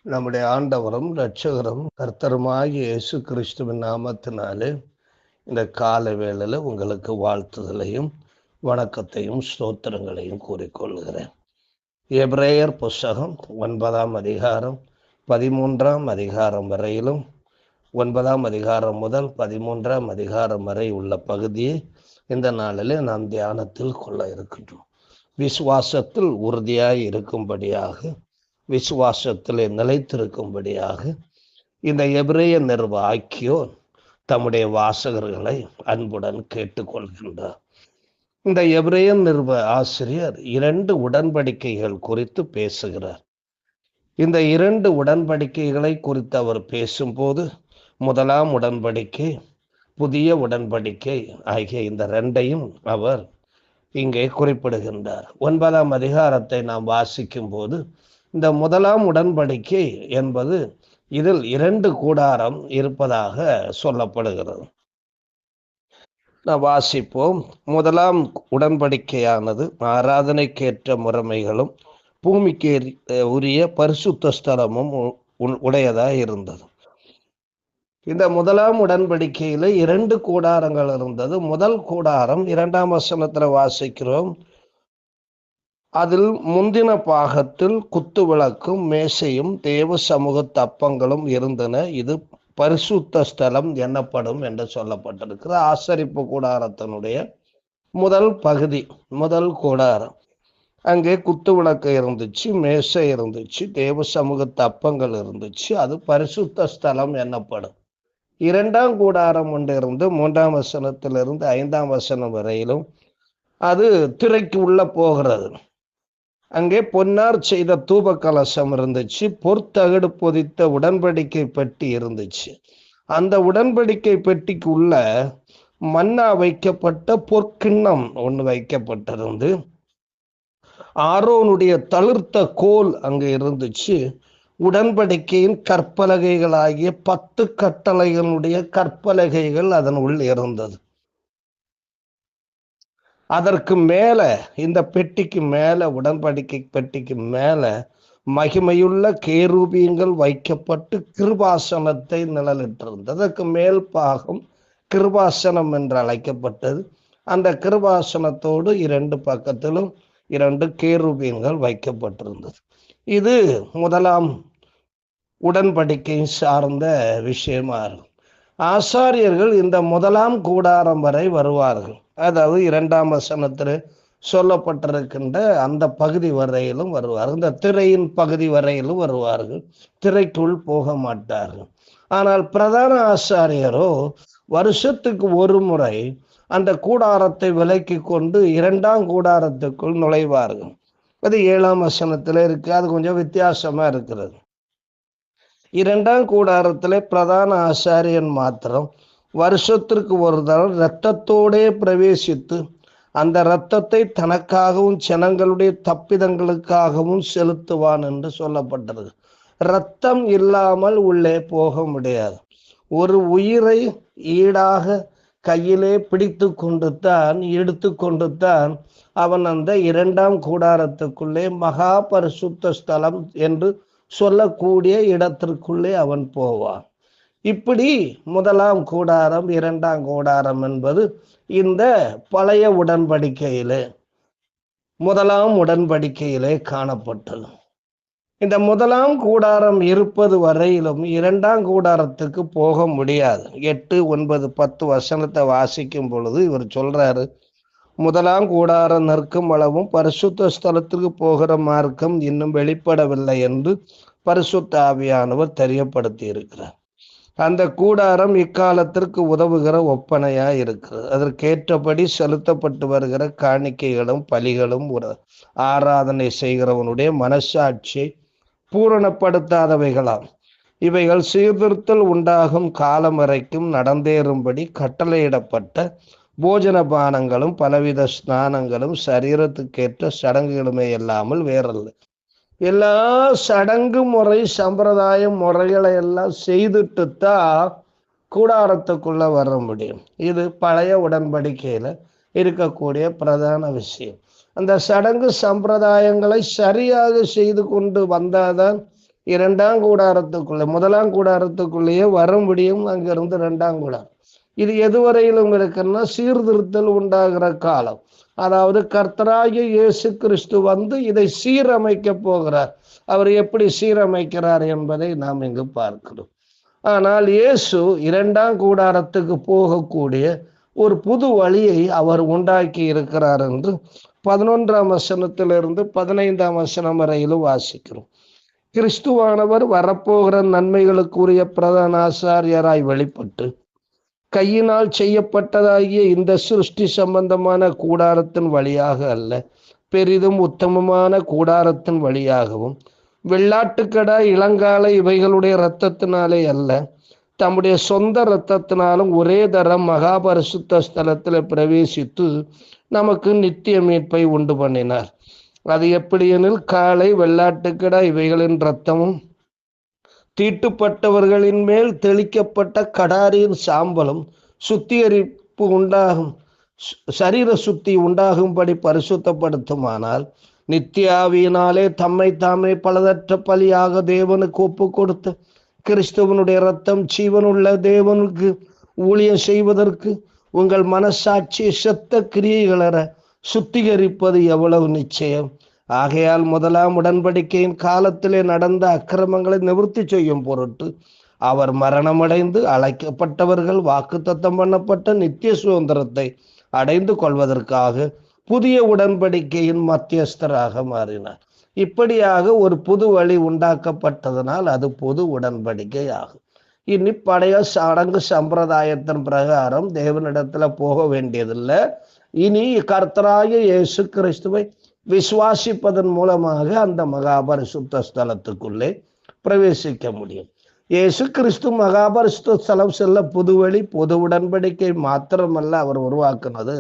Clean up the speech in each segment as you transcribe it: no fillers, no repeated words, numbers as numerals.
நம்முடைய ஆண்டவரும் இரட்சகரும் கர்த்தருமாகிய இயேசு கிறிஸ்துவின் நாமத்தினாலே இந்த கால வேளையில உங்களுக்கு வாழ்த்துதலையும் வணக்கத்தையும் ஸ்தோத்திரங்களையும் கூறிக்கொள்கிறேன். எபிரேயர் புஸ்தகம் 9ஆம் அதிகாரம் 13ஆம் அதிகாரம் வரையிலும் 9ஆம் அதிகாரம் முதல் 13ஆம் அதிகாரம் வரை உள்ள பகுதியை இந்த நாளிலே நாம் தியானத்தில் கொள்ள இருக்கின்றோம். விசுவாசத்தில் உறுதியாய் இருக்கும்படியாக, விசுவாசத்திலே நிலைத்திருக்கும்படியாக இந்த எபிரேய நிருப ஆக்கியோர் தம்முடைய வாசகர்களை அன்புடன் கேட்டுக்கொள்கின்றார். இந்த எபிரேய நிருப ஆசிரியர் 2 உடன்படிக்கைகள் குறித்து பேசுகிறார். இந்த 2 உடன்படிக்கைகளை குறித்து அவர் பேசும்போது, முதலாம் உடன்படிக்கை, புதிய உடன்படிக்கை ஆகிய இந்த 2ஐயும் அவர் இங்கே குறிப்பிடுகின்றார். 9ஆம் அதிகாரத்தை நாம் வாசிக்கும் போது, இந்த முதலாம் உடன்படிக்கை என்பது இதில் 2 கூடாரம் இருப்பதாக சொல்லப்படுகிறது. நாம் வாசிப்போம். முதலாம் உடன்படிக்கையானது ஆராதனைக்கேற்ற முறைமைகளும் பூமிக்கு உரிய பரிசுத்த ஸ்தலமும் உடையதாக இருந்தது. இந்த முதலாம் உடன்படிக்கையில 2 கூடாரங்கள் இருந்தது. முதல் கூடாரம் 2ஆம் வசனத்துல வாசிக்கிறோம். அதில் முந்தின பாகத்தில் குத்து விளக்கும் மேசையும் தேவ சமூக தப்பங்களும் இருந்தன. இது பரிசுத்த ஸ்தலம் எனப்படும் என்று சொல்லப்பட்டிருக்கிற ஆசரிப்பு கூடாரத்தினுடைய முதல் பகுதி, முதல் கூடாரம். அங்கே குத்து விளக்கு இருந்துச்சு, மேசை இருந்துச்சு, தேவ சமூக தப்பங்கள் இருந்துச்சு. அது பரிசுத்த ஸ்தலம் எனப்படும். 2ஆம் கூடாரம் ஒன்று இருந்து 3ஆம் வசனத்திலிருந்து 5ஆம் வசனம் வரையிலும் அது திரைக்கு உள்ள போகிறது. அங்கே பொன்னார் செய்த தூப கலசம் இருந்துச்சு, பொற்தகடு பொதித்த உடன்படிக்கை பெட்டி இருந்துச்சு. அந்த உடன்படிக்கை பெட்டிக்கு உள்ள மன்னா வைக்கப்பட்ட பொற்கிண்ணம் ஒன்று வைக்கப்பட்டிருந்து, ஆரோனுடைய தளிர்த்த கோல் அங்கே இருந்துச்சு. உடன்படிக்கையின் கற்பலகைகளாகிய 10 கட்டளைகளுடைய கற்பலகைகள் அதன் உள் இருந்தது. அதற்கு மேல, இந்த பெட்டிக்கு மேல, உடன்படிக்கை பெட்டிக்கு மேல மகிமையுள்ள கேருபீங்கள் வைக்கப்பட்டு கிருபாசனத்தை நிழலிட்டிருந்தது. அதற்கு மேல் பாகம் கிருபாசனம் என்று அழைக்கப்பட்டது. அந்த கிருபாசனத்தோடு 2 பக்கத்திலும் 2 கேருபீன்கள் வைக்கப்பட்டிருந்தது. இது முதலாம் உடன்படிக்கை சார்ந்த விஷயமா இருக்கும். ஆசாரியர்கள் இந்த முதலாம் கூடாரம் வரை வருவார்கள். அதாவது 2ஆம் வசனத்தில் சொல்லப்பட்டிருக்கின்ற அந்த பகுதி வரையிலும் வருவார்கள். இந்த திரையின் பகுதி வரையிலும் வருவார்கள். திரைக்குள் போக மாட்டார்கள். ஆனால் பிரதான ஆசாரியரோ வருஷத்துக்கு ஒரு முறை அந்த கூடாரத்தை விலக்கி கொண்டு 2ஆம் கூடாரத்துக்குள் நுழைவார்கள். அது 7ஆம் வசனத்துல இருக்கு. அது கொஞ்சம் வித்தியாசமா இருக்கிறது. 2ஆம் கூடாரத்திலே பிரதான ஆசாரியன் மாத்திரம் வருஷத்திற்கு ஒரு தடவை இரத்தத்தோடே பிரவேசித்து அந்த இரத்தத்தை தனக்காகவும் ஜனங்களுடைய தப்பிதங்களுக்காகவும் செலுத்துவான் என்று சொல்லப்பட்டது. இரத்தம் இல்லாமல் உள்ளே போக முடியாது. ஒரு உயிரை ஈடாக கையிலே பிடித்து கொண்டு தான், எடுத்து கொண்டு தான் அவன் அந்த 2ஆம் கூடாரத்துக்குள்ளே மகா பரிசுத்த ஸ்தலம் என்று சொல்லக்கூடிய இடத்திற்குள்ளே அவன் போவான். இப்படி முதலாம் கூடாரம், 2ஆம் கூடாரம் என்பது இந்த பழைய உடன்படிக்கையிலே, முதலாம் உடன்படிக்கையிலே காணப்பட்டது. இந்த முதலாம் கூடாரம் இருப்பது வரையிலும் 2ஆம் கூடாரத்துக்கு போக முடியாது. 8, 9, 10 வசனத்தை வாசிக்கும் பொழுது இவர் சொல்றாரு, முதலாம் கூடாரம் நிற்கும் அளவும் பரிசுத்த ஸ்தலத்திற்கு போகிற மார்க்கம் இன்னும் வெளிப்படவில்லை என்று பரிசுத்த ஆவியானவர் தெரியப்படுத்தி இருக்கிறார். அந்த கூடாரம் இக்காலத்திற்கு உதவுகிற ஒப்பனையா இருக்கிறது. அதற்கேற்றபடி செலுத்தப்பட்டு வருகிற காணிக்கைகளும் பலிகளும் ஆராதனை செய்கிறவனுடைய மனசாட்சியை பூரணப்படுத்தாதவைகளாம். இவைகள் சீர்திருத்தல் உண்டாகும் காலம் வரைக்கும் நடந்தேறும்படி கட்டளையிடப்பட்ட போஜன பானங்களும் பலவித ஸ்நானங்களும் சரீரத்துக்கேற்ற சடங்குகளுமே இல்லாமல் வேறல்ல. எல்லா சடங்கு முறை சம்பிரதாய முறைகளை எல்லாம் செய்துட்டுத்தான் கூடாரத்துக்குள்ள வர முடியும். இது பழைய உடன்படிக்கையில இருக்கக்கூடிய பிரதான விஷயம். அந்த சடங்கு சம்பிரதாயங்களை சரியாக செய்து கொண்டு வந்தாதான் இரண்டாம் கூடாரத்துக்குள்ளே, முதலாம் கூடாரத்துக்குள்ளேயே வர முடியும். அங்கிருந்து இரண்டாம் கூடாரம். இது எதுவரையிலும் இருக்குன்னா சீர்திருத்தல் உண்டாகிற காலம். அதாவது கர்த்தராகிய இயேசு கிறிஸ்து வந்து இதை சீரமைக்க போகிறார். அவர் எப்படி சீரமைக்கிறார் என்பதை நாம் இங்கு பார்க்கிறோம். ஆனால் இயேசு இரண்டாம் கூடாரத்துக்கு போகக்கூடிய ஒரு புது வழியை அவர் உண்டாக்கி இருக்கிறார் என்று 11ஆம் வசனத்திலிருந்து 15ஆம் வசனம் வரையிலும் வாசிக்கிறோம். கிறிஸ்துவானவர் வரப்போகிற நன்மைகளுக்குரிய பிரதான ஆசாரியராய் வெளிப்பட்டு கையினால் செய்யப்பட்டதாகிய இந்த சிருஷ்டி சம்பந்தமான கூடாரத்தின் வழியாக அல்ல, பெரிதும் உத்தமமான கூடாரத்தின் வழியாகவும் வெள்ளாட்டுக்கடா இளங்காலை இவைகளுடைய இரத்தத்தினாலே அல்ல, தம்முடைய சொந்த இரத்தத்தினாலும் ஒரே தரம் மகாபரிசுத்த ஸ்தலத்தில் பிரவேசித்து நமக்கு நித்திய மீட்பை உண்டு பண்ணினார். அது எப்படி எனில், காளை வெள்ளாட்டுக்கடா இவைகளின் இரத்தமும் தீட்டுப்பட்டவர்களின் மேல் தெளிக்கப்பட்ட கடாரியின் சாம்பலும் சுத்திகரிப்பு உண்டாகும், சரீர சுத்தி உண்டாகும்படி பரிசுத்தப்படுத்துமானால், நித்திய ஆவியினாலே தம்மை தாமே பலதற்ற பலியாக தேவனுக்கு ஒப்பு கொடுத்த கிறிஸ்துவனுடைய இரத்தம் ஜீவனுள்ள தேவனுக்கு ஊழியம் செய்வதற்கு உங்கள் மனசாட்சி செத்த கிரியைகளற சுத்திகரிப்பது எவ்வளவு நிச்சயம். ஆகையால் முதலாம் உடன்படிக்கையின் காலத்திலே நடந்த அக்கிரமங்களை நிவர்த்தி செய்யும் பொருட்டு அவர் மரணமடைந்து அழைக்கப்பட்டவர்கள் வாக்குத்தத்தம் பண்ணப்பட்ட நித்திய சுதந்திரத்தை அடைந்து கொள்வதற்காக புதிய உடன்படிக்கையின் மத்தியஸ்தராக மாறினார். இப்படியாக ஒரு புது வழி உண்டாக்கப்பட்டதனால் அது புது உடன்படிக்கை ஆகும். இனி பழைய சடங்கு சம்பிரதாயத்தின் பிரகாரம் தேவனிடத்துல போக வேண்டியதில்லை. இனி கர்த்தராகிய இயேசு கிறிஸ்துவை விசுவாசிப்பதன் மூலமாக அந்த மகாபரிசுத்த ஸ்தலத்துக்குள்ளே பிரவேசிக்க முடியும். இயேசு கிறிஸ்து மகாபரிசுத்த ஸ்தலம் செல்ல புது வழி, புது உடன்படிக்கை மாத்திரமல்ல அவர் உருவாக்குனது,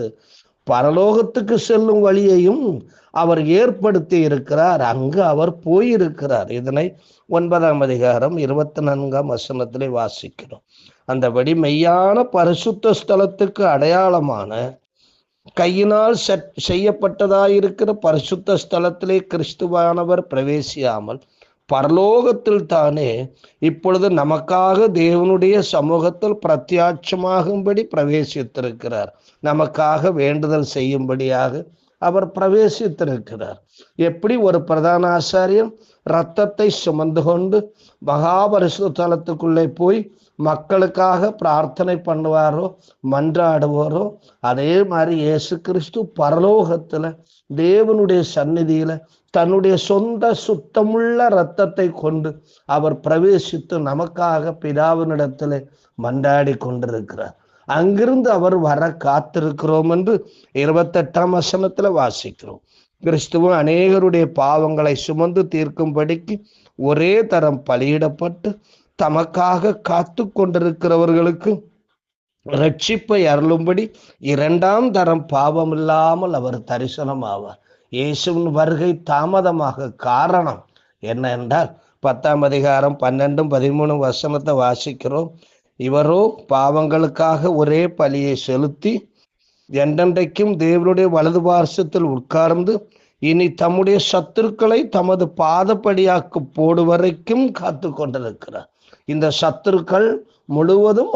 பரலோகத்துக்கு செல்லும் வழியையும் அவர் ஏற்படுத்தி இருக்கிறார். அங்கு அவர் போயிருக்கிறார். இதனை 9ஆம் அதிகாரம் 24ஆம் வசனத்திலே வாசிக்கிறோம். அந்தபடி மெய்யான பரிசுத்த ஸ்தலத்துக்கு அடையாளமான கையினால் செய்யப்பட்டதாயிருக்கிற பரிசுத்த ஸ்தலத்திலே கிறிஸ்துவானவர் பிரவேசியாமல் பரலோகத்தில் தானே இப்பொழுது நமக்காக தேவனுடைய சமூகத்தில் பிரத்யட்சமாகும்படி பிரவேசித்திருக்கிறார். நமக்காக வேண்டுதல் செய்யும்படியாக அவர் பிரவேசித்திருக்கிறார். எப்படி ஒரு பிரதான ஆசாரியன் இரத்தத்தை சுமந்து கொண்டு மகாபரிசுத்த ஸ்தலத்துக்குள்ளே போய் மக்களுக்காக பிரார்த்தனை பண்ணுவாரோ மன்றாடுவாரோ, அதே மாதிரி இயேசு கிறிஸ்து பரலோகத்துல தேவனுடைய சந்நிதியில தன்னுடைய சொந்த சுத்தமுள்ள இரத்தத்தை கொண்டு அவர் பிரவேசித்து நமக்காக பிதாவினிடத்தில் மன்றாடி கொண்டிருக்கிறார். அங்கிருந்து அவர் வர காத்திருக்கிறோம் என்று 28ஆம் வசனத்துல வாசிக்கிறோம். கிறிஸ்துவ அநேகருடைய பாவங்களை சுமந்து தீர்க்கும்படிக்கு ஒரே தரம் பலியிடப்பட்டு தமக்காக காத்து கொண்டிருக்கிறவர்களுக்கு ரட்சிப்பை அருளும்படி 2ஆம் தரம் பாவம் இல்லாமல் அவர் தரிசனம் ஆவார். இயேசுவின் வருகை தாமதமாக காரணம் என்ன என்றால் 10ஆம் அதிகாரம் 12, 13 வசனத்தை வாசிக்கிறோம். இவரோ பாவங்களுக்காக ஒரே பலியை செலுத்தி என்றென்றைக்கும் தேவனுடைய வலது பார்சத்தில் உட்கார்ந்து இனி தம்முடைய சத்துருக்களை தமது பாதப்படியாக்கு போடு வரைக்கும் காத்து கொண்டிருக்கிறார். இந்த சத்துருக்கள் முழுவதும்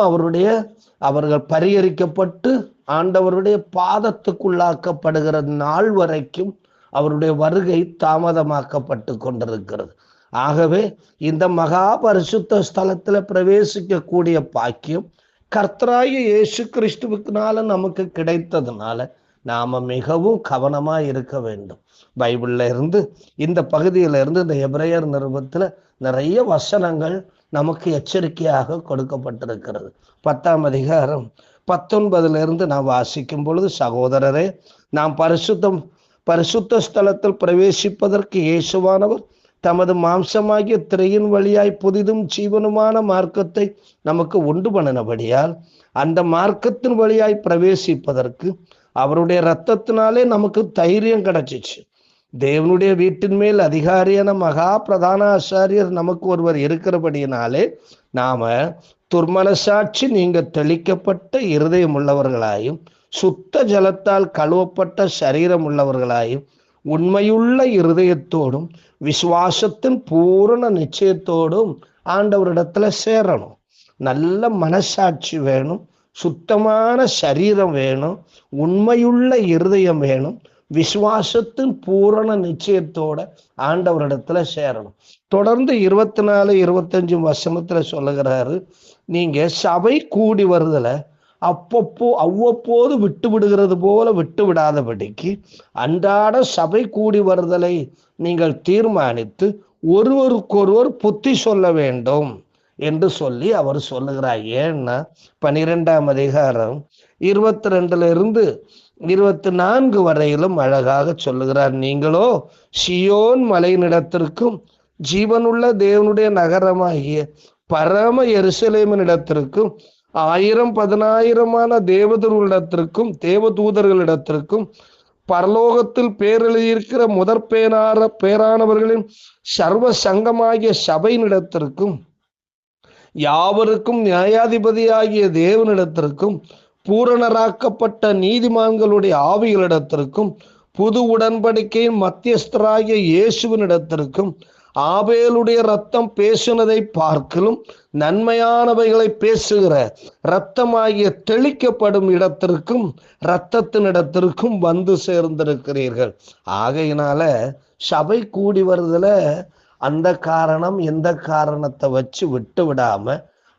அவர்கள் பரிகரிக்கப்பட்டு ஆண்டவருடைய பாதத்துக்குள்ளாக்கப்படுகிற நாள் வரைக்கும் அவருடைய வருகை தாமதமாக்கப்பட்டு கொண்டிருக்கிறது. ஆகவே இந்த மகா பரிசுத்த ஸ்தலத்துல பிரவேசிக்கக்கூடிய பாக்கியம் கர்த்தராகிய இயேசு கிறிஸ்துவுக்குனால நமக்கு கிடைத்ததுனால நாம மிகவும் கவனமா இருக்க வேண்டும். பைபிள்ல இருந்து இந்த பகுதியில இருந்து இந்த எபிரேயர் நிருபத்துல நிறைய வசனங்கள் நமக்கு எச்சரிக்கையாக கொடுக்கப்பட்டிருக்கிறது. 10ஆம் அதிகாரம் 19 நான் வாசிக்கும் பொழுது, சகோதரரே, நாம் பரிசுத்த ஸ்தலத்தில் பிரவேசிப்பதற்கு இயேசுவானவர் தமது மாம்சமாகிய திரையின் வழியாய் புதிதும் ஜீவனுமான மார்க்கத்தை நமக்கு உண்டு பண்ணினபடியால் அந்த மார்க்கத்தின் வழியாய் பிரவேசிப்பதற்கு அவருடைய இரத்தத்தினாலே நமக்கு தைரியம் கிடைச்சிச்சு. தேவனுடைய வீட்டின் மேல் அதிகாரியான மகா பிரதான ஆசாரியர் நமக்கு ஒருவர் இருக்கிறபடியினாலே நாம துர்மனசாட்சி நீங்க தெளிக்கப்பட்ட இருதயம் உள்ளவர்களாயும் சுத்த ஜலத்தால் கழுவப்பட்ட சரீரம் உள்ளவர்களாயும் உண்மையுள்ள இருதயத்தோடும் விசுவாசத்தின் பூரண நிச்சயத்தோடும் ஆண்டவரிடத்துல சேரணும். நல்ல மனசாட்சி வேணும், சுத்தமான சரீரம் வேணும், உண்மையுள்ள இருதயம் வேணும், விசுவாசத்தின் பூரண நிச்சயத்தோட ஆண்டவரிடத்துல சேரணும். தொடர்ந்து 24, 25 வசனத்துல சொல்லுகிறாரு, நீங்க சபை கூடி வருதல அவ்வப்போது விட்டு விடுகிறது போல விட்டு விடாதபடிக்கு அன்றாட சபை கூடி வருதலை நீங்கள் தீர்மானித்து ஒருவருக்கொருவர் புத்தி சொல்ல வேண்டும் என்று சொல்லி அவர் சொல்லுகிறார். ஏன்னா 12ஆம் அதிகாரம் 22 24 வரையிலும் அழகாக சொல்லுகிறார். நீங்களோ சியோன் மலையினிடத்திற்கும் ஜீவனுள்ள தேவனுடைய நகரமாகிய பரம எருசலேமினிடத்திற்கும் 1000-10,000 தேவதூதர்களிடத்திற்கும் பரலோகத்தில் பேரெழுதியிருக்கிற பேரானவர்களின் சர்வ சங்கமாகிய சபையினிடத்திற்கும் யாவருக்கும் நியாயாதிபதியாகிய தேவனிடத்திற்கும் பூரணராக்கப்பட்ட நீதிமான்களுடைய ஆவிகளிடத்திற்கும் புது உடன்படிக்கையின் மத்தியஸ்தராகிய இயேசுவினிடத்திற்கும் ஆபேலுடைய ரத்தம் பேசுனதை பார்க்கலும் நன்மையானவைகளை பேசுகிற இரத்தமாகிய தெளிக்கப்படும் இடத்திற்கும் இரத்தத்தினிடத்திற்கும் வந்து சேர்ந்திருக்கிறீர்கள். ஆகையினால சபை கூடி வருதுல அந்த காரணம் எந்த காரணத்தை வச்சு விட்டு விடாம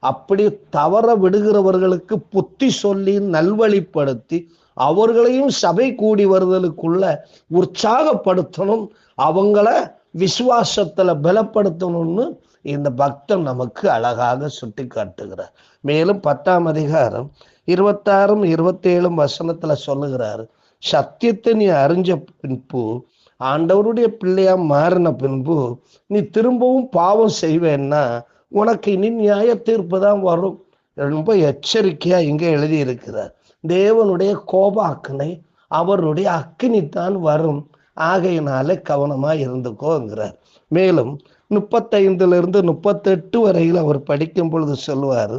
அப்படி தவற விடுகிறவர்களுக்கு புத்தி சொல்லி நல்வழிப்படுத்தி அவர்களையும் சபை கூடி வருதலுக்குள்ள உற்சாகப்படுத்தணும், அவங்கள விசுவாசத்துல பலப்படுத்தணும்னு இந்த பக்தன் நமக்கு அழகாக சுட்டி காட்டுகிறார். மேலும் 10ஆம் அதிகாரம் 26, 27 வசனத்துல சொல்லுகிறாரு, சத்தியத்தை நீ அறிஞ்ச பின்பு, ஆண்டவருடைய பிள்ளையா மாறின பின்பு நீ திரும்பவும் பாவம் செய்வேன்னா உனக்கு இனி நியாய தீர்ப்பு தான் வரும். ரொம்ப எச்சரிக்கையா இங்க எழுதி இருக்கிறார். தேவனுடைய கோபாக்கினை அவருடைய அக்கினித்தான் வரும். ஆகையினால கவனமா இருந்துக்கோங்கிறார். மேலும் 35 38 வரையில் அவர் படிக்கும் பொழுது சொல்லுவாரு,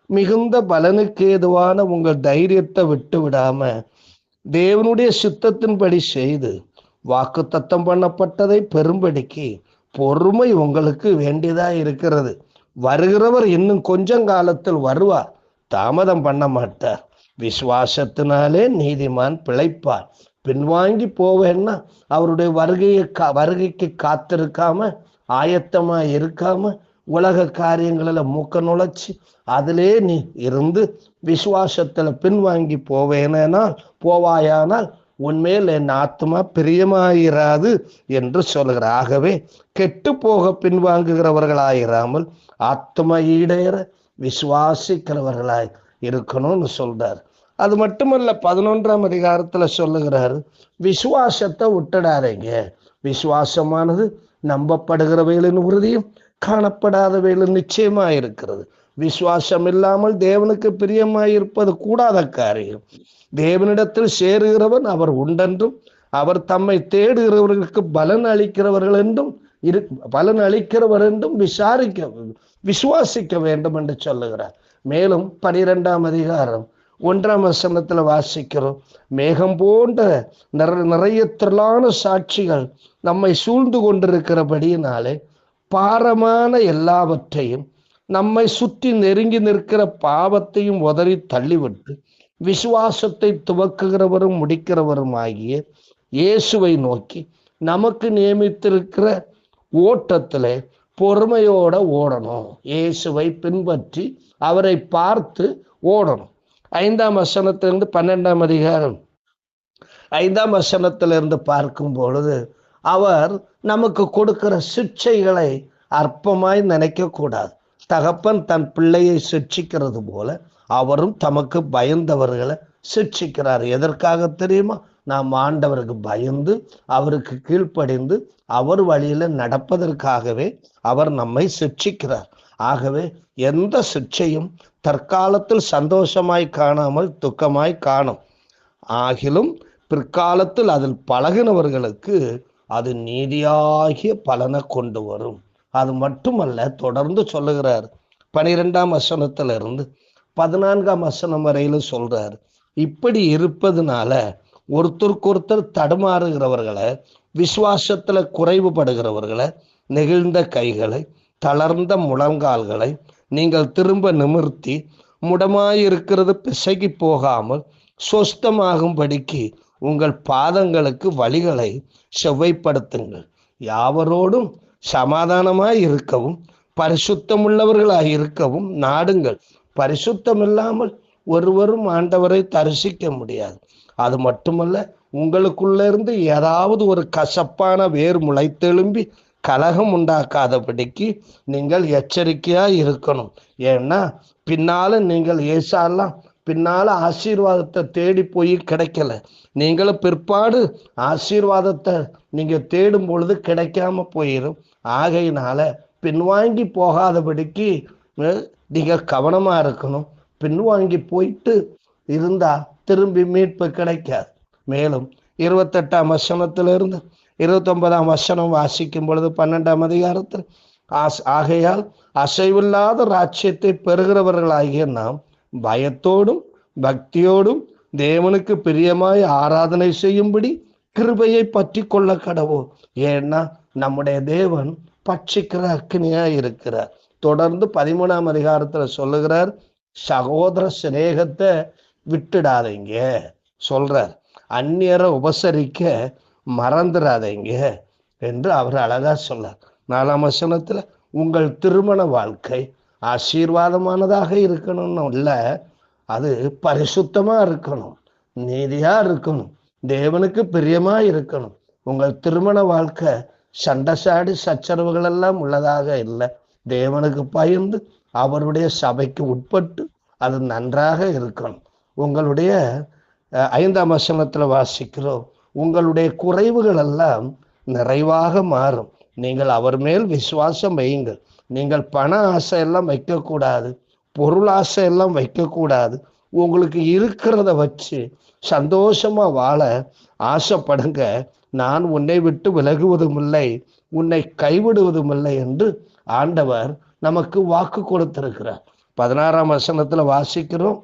மிகுந்த பலனுக்கு ஏதுவான உங்கள் தைரியத்தை விட்டு விடாம தேவனுடைய சித்தத்தின்படி செய்து வாக்குத்தத்தம் பண்ணப்பட்டதை பெரும்படிக்கு பொறுமை உங்களுக்கு வேண்டியதா இருக்கிறது. வருகிறவர் இன்னும் கொஞ்சம் காலத்தில் வருவார், தாமதம் பண்ண மாட்டார். விசுவாசத்தினாலே நீதிமான் பிழைப்பார். பின்வாங்கி போவேன்னா அவருடைய வருகைக்கு காத்திருக்காம ஆயத்தமா இருக்காம உலக காரியங்களில மூக்க நுழைச்சி அதிலே நீ இருந்து விசுவாசத்துல பின்வாங்கி போவாயானால் உன்மேல் என் ஆத்மா பிரியமாயிராது என்று சொல்கிறார். ஆகவே கெட்டு போக பின்வாங்குகிறவர்களாயிராமல் ஆத்மா ஈடேற விசுவாசிக்கிறவர்களாய் இருக்கணும்னு சொல்றார். அது மட்டுமல்ல, 11ஆம் அதிகாரத்துல சொல்லுகிறாரு, விசுவாசத்தை விட்டுடாதீங்க. விசுவாசமானது நம்பப்படுகிறவைகளின் உறுதியும் காணப்படாதவைகளின் நிச்சயமா இருக்கிறது. விசுவாசம் இல்லாமல் தேவனுக்கு பிரியமாயிருப்பது கூடாத காரியம். தேவனிடத்தில் சேருகிறவன் அவர் உண்டென்றும் அவர் தம்மை தேடுகிறவர்களுக்கு பலன் அளிக்கிறவர் என்றும் விசுவாசிக்க வேண்டும் என்று சொல்லுகிறார். மேலும் 12ஆம் அதிகாரம் 1ஆம் வசனத்துல வாசிக்கிறோம், மேகம் போன்ற நிறைய திரளான சாட்சிகள் நம்மை சூழ்ந்து கொண்டிருக்கிறபடியினாலே பாரமான எல்லாவற்றையும் நம்மை சுற்றி நெருங்கி நிற்கிற பாவத்தையும் உதறி தள்ளிவிட்டு விசுவாசத்தை துவக்குகிறவரும் முடிக்கிறவரும் ஆகிய இயேசுவை நோக்கி நமக்கு நியமித்திருக்கிற ஓட்டத்திலே பொறுமையோட ஓடணும். இயேசுவை பின்பற்றி அவரை பார்த்து ஓடணும். 5ஆம் வசனத்திலிருந்து 12ஆம் அதிகாரம் 5ஆம் வசனத்திலிருந்து பார்க்கும் பொழுது அவர் நமக்கு கொடுக்கிற சிக்ஷைகளை அற்பமாய் நினைக்க கூடாது. தகப்பன் தன் பிள்ளையை சிக்ஷிக்கிறது போல அவரும் தமக்கு பயந்தவர்களை சிக்ஷிக்கிறார். எதற்காக தெரியுமா? நாம் ஆண்டவருக்கு பயந்து அவருக்கு கீழ்ப்படிந்து அவர் வழியில நடப்பதற்காகவே அவர் நம்மை சிக்ஷிக்கிறார். ஆகவே எந்த சிக்ஷையும் தற்காலத்தில் சந்தோஷமாய் காணாமல் துக்கமாய் காணும். ஆகிலும் பிற்காலத்தில் அதில் பழகினவர்களுக்கு அது நீதியாகிய பலனை கொண்டு வரும். அது மட்டுமல்ல, தொடர்ந்து சொல்லுகிறார். 12ஆம் வசனத்திலிருந்து 14ஆம் வசனம் வரையிலும் சொல்றார், இப்படி இருப்பதுனால ஒருத்தருக்கொருத்தர் தடுமாறுகிறவர்களை விசுவாசத்துல குறைவுபடுகிறவர்களை, நெகிழ்ந்த கைகளை, தளர்ந்த முழங்கால்களை நீங்கள் திரும்ப நிமிர்த்தி, முடமாயிருக்கிறது பிசகி போகாமல் சொஸ்தமாகும்படிக்கு உங்கள் பாதங்களுக்கு வழிகளை செவ்வைப்படுத்துங்கள். யாவரோடும் சமாதானமாய் இருக்கவும் பரிசுத்தமுள்ளவர்களாய் இருக்கவும் நாடுங்கள். பரிசுத்தம் இல்லாமல் ஒருவரும் ஆண்டவரை தரிசிக்க முடியாது. அது மட்டுமல்ல, உங்களுக்குள்ள இருந்து ஏதாவது ஒரு கசப்பான வேர் முளைத்தெழும்பி கலகம் உண்டாக்காதபடிக்கு நீங்கள் எச்சரிக்கையா இருக்கணும். ஏன்னா பின்னால நீங்கள் ஏசாலாம் பின்னால ஆசீர்வாதத்தை தேடி போய் கிடைக்கல. நீங்களும் பிற்பாடு ஆசீர்வாதத்தை நீங்க தேடும் பொழுது கிடைக்காம போயிடும். ஆகையினால பின்வாங்கி போகாதபடிக்கு நீங்க கவனமா இருக்கணும். பின்வாங்கி போயிட்டு இருந்தா திரும்பி மீட்பு கிடைக்காது. மேலும் 28ஆம் வசனத்திலிருந்து 29ஆம் வசனம் வாசிக்கும் பொழுது 12ஆம் அதிகாரத்தில், ஆகையால் அசைவில்லாத ராஜ்யத்தை பெறுகிறவர்களாகிய நாம் பயத்தோடும் பக்தியோடும் தேவனுக்கு பிரியமாய் ஆராதனை செய்யும்படி கிருபையை பற்றி கொள்ள கடவோம். ஏன்னா நம்முடைய தேவன் பட்சிக்கிற அக்னியா இருக்கிறார். தொடர்ந்து 13ஆம் அதிகாரத்துல சொல்லுகிறார், சகோதர சிநேகத்தை விட்டுடாதீங்க சொல்றார். அந்நியரை உபசரிக்க மறந்துடாதீங்க என்று அவர் அழகா சொன்னார். 4ஆம் வசனத்துல, உங்கள் திருமண வாழ்க்கை ஆசீர்வாதமானதாக இருக்கணும்னு இல்ல, அது பரிசுத்தமா இருக்கணும், நீதியா இருக்கணும், தேவனுக்கு பிரியமா இருக்கணும். உங்கள் திருமண வாழ்க்கை சண்டைசாடி சச்சரவுகள் எல்லாம் உள்ளதாக இல்லை. தேவனுக்கு பயந்து அவருடைய சபைக்கு உட்பட்டு அது நன்றாக இருக்கணும். உங்களுடைய 5ஆம் வசனத்துல வாசிக்கிறோம், உங்களுடைய குறைவுகள் எல்லாம் நிறைவாக மாறும். நீங்கள் அவர் மேல் விசுவாசம் வையுங்கள். நீங்கள் பண ஆசை எல்லாம் வைக்கக்கூடாது, பொருள் ஆசை எல்லாம் வைக்கக்கூடாது. உங்களுக்கு இருக்கிறத வச்சு சந்தோஷமா வாழ ஆசைப்படுங்க. நான் உன்னை விட்டு விலகுவதும் இல்லை, உன்னை கைவிடுவதும் இல்லை என்று ஆண்டவர் நமக்கு வாக்கு கொடுத்திருக்கிறார். 16ஆம் வசனத்துல வாசிக்கிறோம்,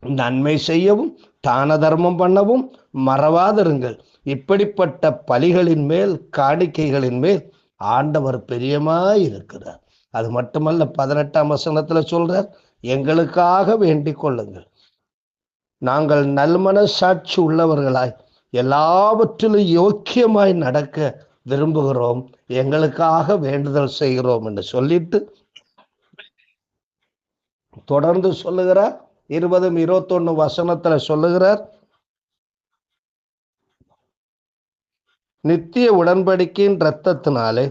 நன்மை செய்யவும் தான தர்மம் பண்ணவும் மறவாதிருங்கள். இப்படிப்பட்ட பலிகளின் மேல் காணிக்கைகளின் மேல் ஆண்டவர் பிரியமாய் இருக்கிறார். அது மட்டுமல்ல, 18ஆம் வசனத்துல சொல்றார், எங்களுக்காக வேண்டிக் கொள்ளுங்கள். நாங்கள் நல்மனசாட்சி உள்ளவர்களாய் எல்லாவற்றிலும் யோக்கியமாய் நடக்க விரும்புகிறோம், எங்களுக்காக வேண்டுதல் செய்கிறோம் என்று சொல்லிட்டு தொடர்ந்து சொல்லுகிறார். 20, 21 வசனத்துல சொல்லுகிறார், நித்திய உடன்படிக்கையின் இரத்தத்தினாலே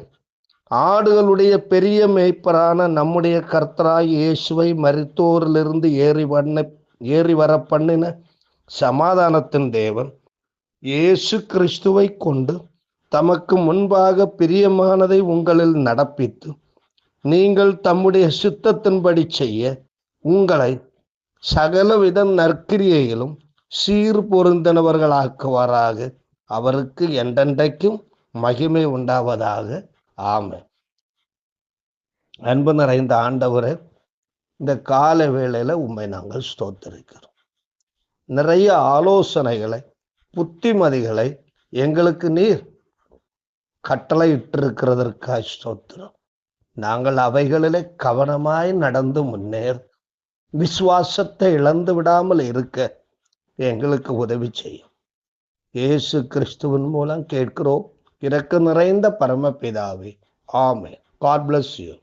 ஆடுகளுடைய பெரிய மேய்ப்பரான நம்முடைய கர்த்தராய் இயேசுவை மரித்தோரிலிருந்து ஏறி வர பண்ணின சமாதானத்தின் தேவன் இயேசு கிறிஸ்துவை கொண்டு தமக்கு முன்பாக பிரியமானதை உங்களில் நடப்பித்து, நீங்கள் தம்முடைய சித்தத்தின்படி செய்ய உங்களை சகலவித நற்கிரியைகளும் சீர் பொருந்தினவர்களாக்குவாராக. அவருக்கு என்றென்றைக்கும் மகிமை உண்டாவதாக. ஆமென். அன்பு நிறைந்த ஆண்டவரே, இந்த கால வேளையில உம்மை நாங்கள் ஸ்தோத்திரிக்கிறோம். நிறைய ஆலோசனைகளை, புத்திமதிகளை எங்களுக்கு நீர் கட்டளை இட்டிருக்கிறதற்காக ஸ்தோத்திரம். நாங்கள் அவைகளிலே கவனமாய் நடந்து முன்னேற, விசுவாசத்தை இழந்து விடாமல் இருக்க எங்களுக்கு உதவி செய்யும். இயேசு கிறிஸ்துவின் மூலம் கேட்கிறோம் இரக்கம் நிறைந்த பரமபிதாவே. ஆமென். God bless you.